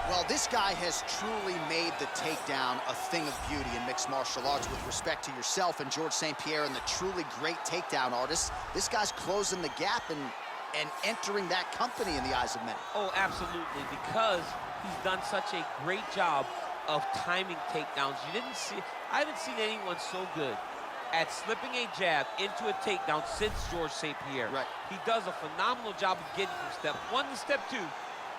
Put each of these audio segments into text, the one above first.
Well, this guy has truly made the takedown a thing of beauty in mixed martial arts. With respect to yourself and George St. Pierre and the truly great takedown artists, this guy's closing the gap and entering that company in the eyes of many. Oh, absolutely, because he's done such a great job of timing takedowns. I haven't seen anyone so good at slipping a jab into a takedown since George St. Pierre. Right. He does a phenomenal job of getting from step 1 to step 2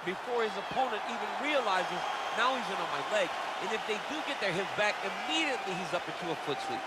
before his opponent even realizes, now he's in on my leg. And if they do get their hips back, immediately he's up into a foot sweep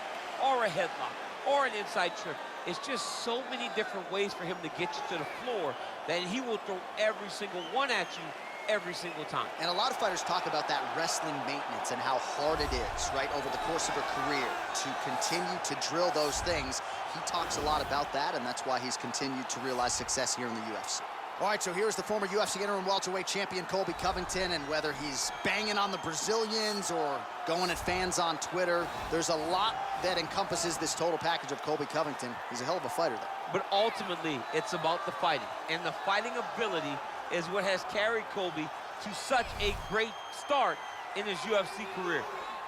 or a headlock or an inside trip. It's just so many different ways for him to get you to the floor that he will throw every single one at you every single time. And a lot of fighters talk about that wrestling maintenance and how hard it is, right, over the course of a career to continue to drill those things. He talks a lot about that, and that's why he's continued to realize success here in the UFC. All right, so here's the former UFC interim welterweight champion Colby Covington, and whether he's banging on the Brazilians or going at fans on Twitter, there's a lot that encompasses this total package of Colby Covington. He's a hell of a fighter, though. But ultimately, it's about the fighting, and the fighting ability is what has carried Colby to such a great start in his UFC career.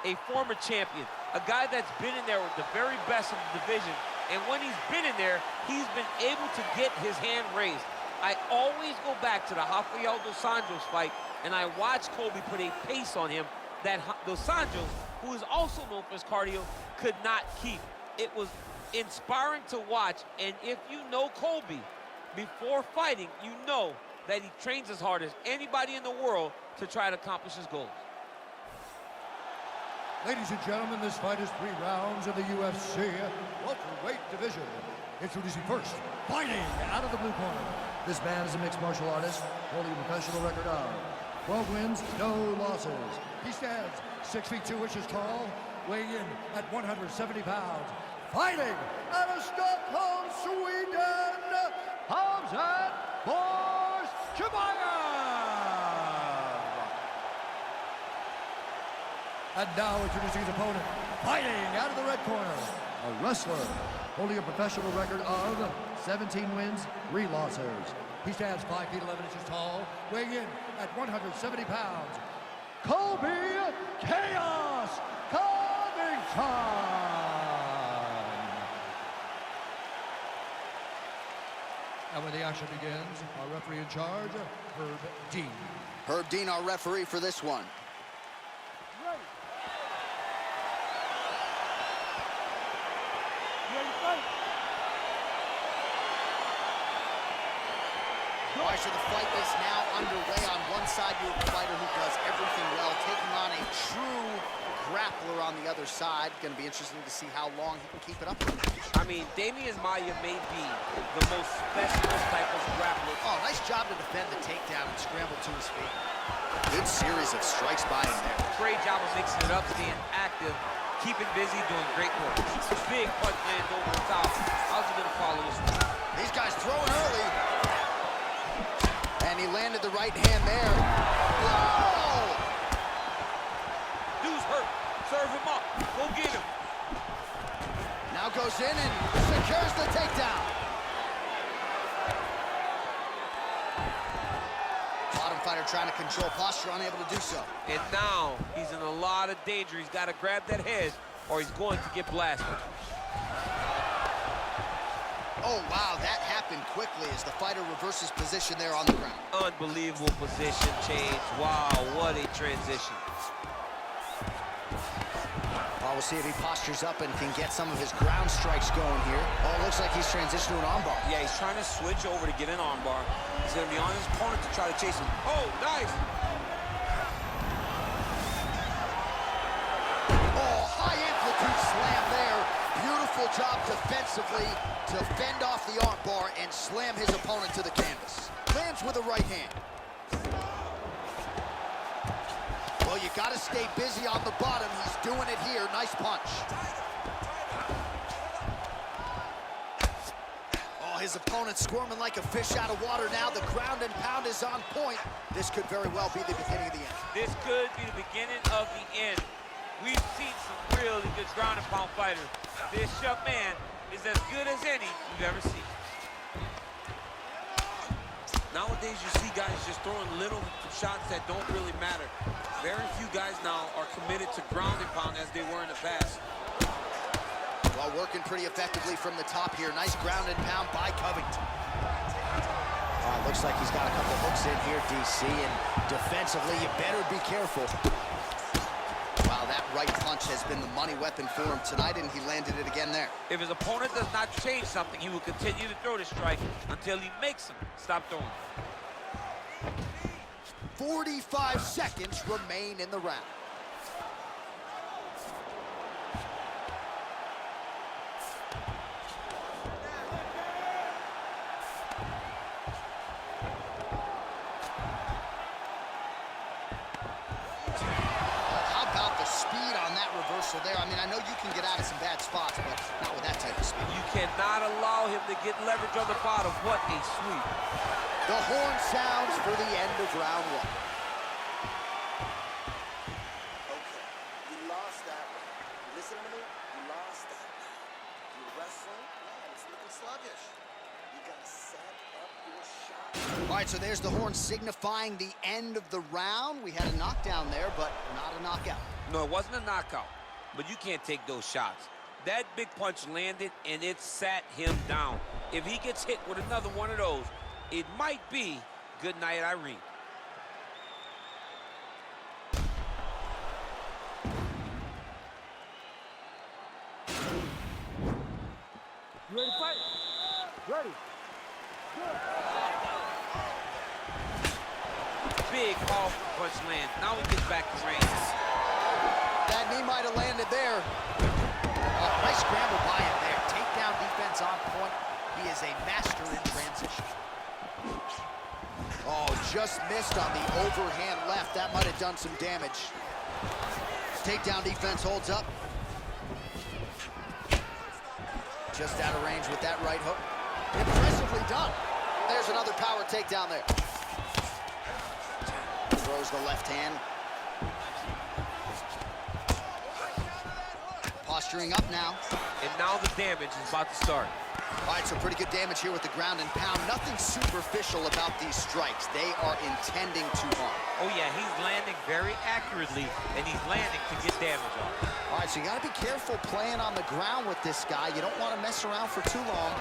A former champion, a guy that's been in there with the very best of the division, and when he's been in there, he's been able to get his hand raised. I always go back to the Rafael dos Anjos fight, and I watch Colby put a pace on him that dos Anjos, who is also known for his cardio, could not keep. It was inspiring to watch, and if you know Colby before fighting, you know that he trains as hard as anybody in the world to try to accomplish his goals. Ladies and gentlemen, this fight is 3 rounds in the UFC welterweight division. Introducing first, fighting out of the blue corner. This man is a mixed martial artist, holding a professional record of 12 wins, no losses. He stands 6 feet 2 inches tall, weighing in at 170 pounds. Fighting out of Stockholm, Sweden, Khamzat Chimaev. And now introducing his opponent, fighting out of the red corner, a wrestler holding a professional record of 17 wins, 3 losses. He stands 5 feet 11 inches tall, weighing in at 170 pounds. Colby Chaos Covington. And when the action begins, our referee in charge, Herb Dean. Herb Dean, our referee for this one. All right, so the fight is now underway. On one side, you have a fighter who does everything well, taking on a true grappler on the other side. Going to be interesting to see how long he can keep it up. I mean, Damian Maia may be the most specialist type of grappler. Oh, nice job to defend the takedown and scramble to his feet. Good series of strikes by him there. Great job of mixing it up, staying active, keeping busy, doing great work. Big punch lands over the top. How's he going to follow this one? These guys throwing early. And he landed the right hand there. Whoa! Dude's hurt. Serve him up. Go get him. Now goes in and secures the takedown. Bottom fighter trying to control posture, unable to do so. And now he's in a lot of danger. He's got to grab that head or he's going to get blasted. Oh, wow, that happened quickly as the fighter reverses position there on the ground. Unbelievable position change. Wow, what a transition. Well, we'll see if he postures up and can get some of his ground strikes going here. Oh, it looks like he's transitioned to an armbar. Yeah, he's trying to switch over to get an armbar. He's going to be on his opponent to try to chase him. Oh, nice. Oh, high amplitude slam there. Beautiful job defensively to fend off the armbar and slam his opponent to the canvas. Lands with a right hand. Well, you got to stay busy on the bottom. He's doing it here. Nice punch. Oh, his opponent squirming like a fish out of water now. The ground and pound is on point. This could very well be the beginning of the end. This could be the beginning of the end. We've seen some really good ground and pound fighters. This young man is as good as any you've ever seen. Nowadays, you see guys just throwing little shots that don't really matter. Very few guys now are committed to ground and pound as they were in the past. Well, working pretty effectively from the top here. Nice ground and pound by Covington. Looks like he's got a couple hooks in here, DC, and defensively, you better be careful. Wow, that right punch has been the money weapon for him tonight, and he landed it again there. If his opponent does not change something, he will continue to throw the strike until he makes him stop throwing. 45 seconds remain in the round. So there, I mean, I know you can get out of some bad spots, but not with that type of speed. You cannot allow him to get leverage on the bottom. What a sweep. The horn sounds for the end of round one. Okay, you lost that round. Listen to me, you lost that round. You're wrestling, yeah, it's looking sluggish. You gotta set up your shot. All right, so there's the horn signifying the end of the round. We had a knockdown there, but not a knockout. No, it wasn't a knockout. But you can't take those shots. That big punch landed, and it sat him down. If he gets hit with another one of those, it might be good night, Irene. You ready to fight? Ready. Big off punch land. Now he gets back to range. That knee might have landed there. Oh, nice scramble by him there. Takedown defense on point. He is a master in transition. Oh, just missed on the overhand left. That might have done some damage. Takedown defense holds up. Just out of range with that right hook. Impressively done. There's another power takedown there. Throws the left hand. Posturing up now. And now the damage is about to start. All right, so pretty good damage here with the ground and pound. Nothing superficial about these strikes. They are intending to harm. Oh, yeah, he's landing very accurately, and he's landing to get damage on. All right, so you got to be careful playing on the ground with this guy. You don't want to mess around for too long.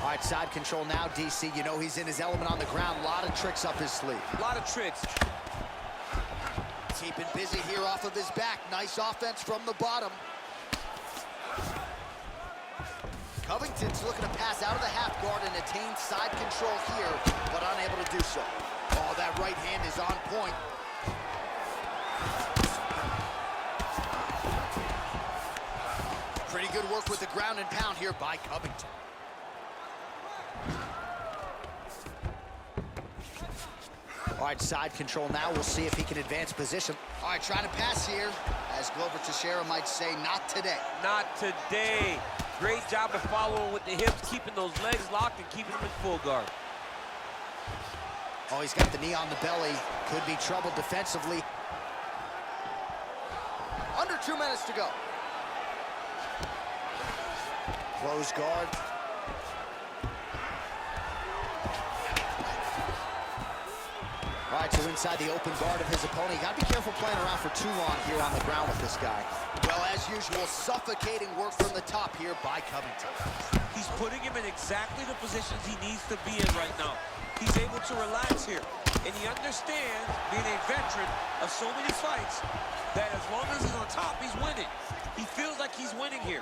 All right, side control now, DC. You know he's in his element on the ground. A lot of tricks up his sleeve. A lot of tricks. Keeping busy here off of his back. Nice offense from the bottom. Covington's looking to pass out of the half guard and attain side control here, but unable to do so. Oh, that right hand is on point. Pretty good work with the ground and pound here by Covington. All right, side control now. We'll see if he can advance position. All right, trying to pass here. As Glover Teixeira might say, not today. Not today. Great job of following with the hips, keeping those legs locked and keeping them in full guard. Oh, he's got the knee on the belly. Could be trouble defensively. Under 2 minutes to go. Close guard. All right, so inside the open guard of his opponent. You got to be careful playing around for too long here on the ground with this guy. Well, as usual, suffocating work from the top here by Covington. He's putting him in exactly the positions he needs to be in right now. He's able to relax here. And he understands, being a veteran of so many fights, that as long as he's on top, he's winning. He feels like he's winning here.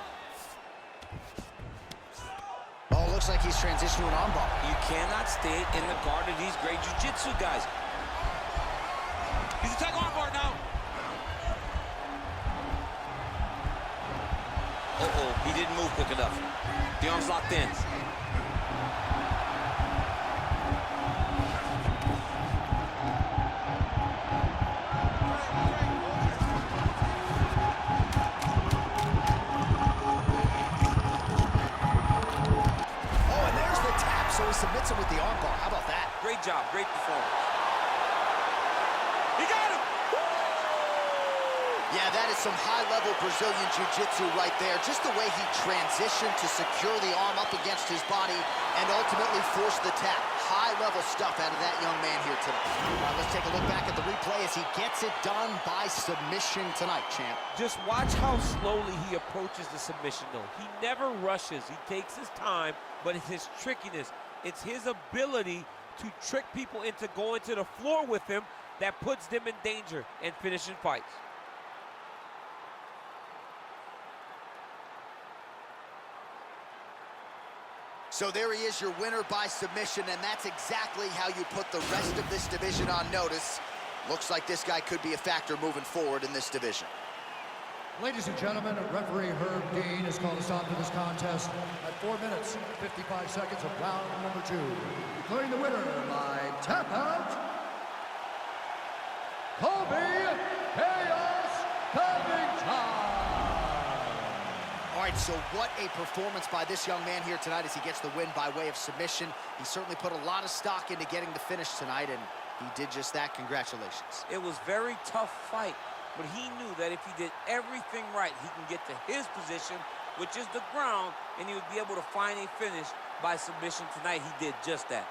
Oh, looks like he's transitioning to an armbar. You cannot stay in the guard of these great jiu-jitsu guys. He's attacking armbar now. Uh-oh, he didn't move quick enough. The arm's locked in. Submits him with the armbar. How about that? Great job. Great performance. He got him! Yeah, that is some high-level Brazilian jiu-jitsu right there. Just the way he transitioned to secure the arm up against his body and ultimately force the tap. High-level next-level stuff out of that young man here tonight. All right, let's take a look back at the replay as he gets it done by submission tonight, champ. Just watch how slowly he approaches the submission, though. He never rushes. He takes his time, but it's his trickiness. It's his ability to trick people into going to the floor with him that puts them in danger and finishing fights. So there he is, your winner by submission, and that's exactly how you put the rest of this division on notice. Looks like this guy could be a factor moving forward in this division. Ladies and gentlemen, referee Herb Dean has called a stop to this contest at 4 minutes, 55 seconds of round number 2. Declaring the winner by tap out, Colby Covington. All right, so what a performance by this young man here tonight as he gets the win by way of submission. He certainly put a lot of stock into getting the finish tonight, and he did just that. Congratulations. It was a very tough fight, but he knew that if he did everything right, he can get to his position, which is the ground, and he would be able to find a finish by submission tonight. He did just that.